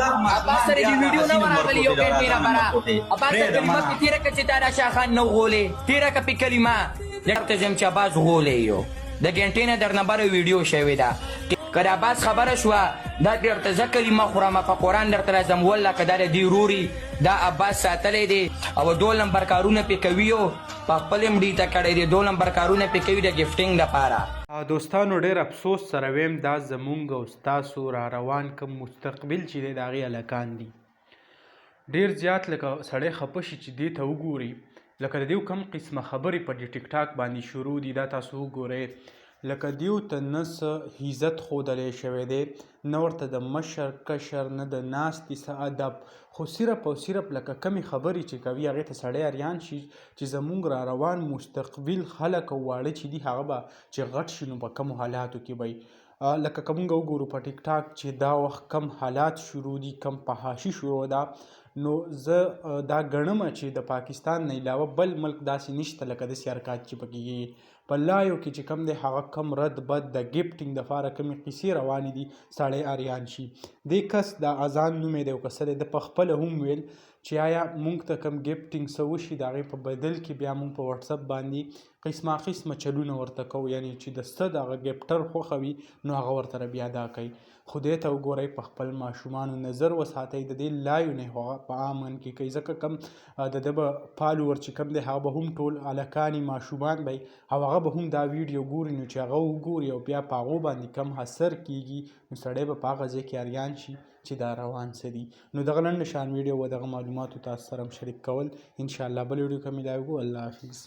عباس سره دې ویډیو نه ورغلی یو کلمې رابره عباس ته کلمه پې تېره کړه چې تا دا شاخان نه وغولې تېره کړه پې کلمه درته ځم چې عباس غولې یو د ګنټې نه درنه بره ویډیو شوې ده که د عباس خبره شوه دا درته زه کلمه خورم په قرآن درته راځم والله که دا د دې وروري دا عباس ساتلی دی او 2 نمبر کارونه پې کوي او په خپل مړي ته کړی دی 2 نمبر کارونه پې کوي د ګفټینګ دپاره دوستانو ډېر افسوس سره ویم دا زمونږ او ستاسو را روان کوم مستقبل چې دی د هغې هلکان دي ډېر زیات لکه سړی خفه شي چې دې ته وګوري لکه د دیو کم قسمه خبرې په ټیک ټاک باندې شروع دي دا تاسو وګورئ لکه دیو ته نه څه عزت ښودلی شوی دی نه ورته د مشر کشر نه د ناستې څه ادب خو صرف او صرف لکه کمې خبرې چې کوي هغې ته سړی اریان شي چې زمونږ را روان مستقبل خلک او واړه چې دي هغه به چې غټ شي نو په کمو حالاتو کې به لکه که مونږ وګورو په ټیک ټاک چې دا وخت کم حالات شروع دي کم فحاشي شروع ده نو زه دا ګڼم چې د پاکستان نه علاوه بل ملک داسې نشته لکه داسې حرکات چې پکې کېږي په لایو کې چې کم دی هغه کم رد بد د ګفټینګ دپاره کمې قیسې روانې دي سړی اریان شي دې کس د اذان نوم یې دی او که څه دی د پخپله هم ویل چې آیا موږ ته کم ګفټینګ څه وشي د هغې په بدل کې بیا موږ په وټساپ باندې قسمه قسمه چلونه ورته کوو یعنې چې د څه د هغه ګفټر خوښه وي نو هغه ورته بیا ادا کوي خدای ته وګورئ په خپل ماشومانو نظر وساتئ د دې لایو نه هغه په امن کې کوي ځکه کم د ده به فالوور چې کم دی هغه به هم ټول هلکانې ماشومان به او هغه به هم دا ویډیو ګوري نو چې هغه وګوري او بیا په هغو باندې کم اثر کیږي نو سړی به په هغه ځای کې اریان شي چې دا روان څه دي نو دغه لنډ شان ویډیو و دغه معلوماتو تاسو سره هم شریک کول انشاءالله بل ویډیو کې ملاوي الله حافظ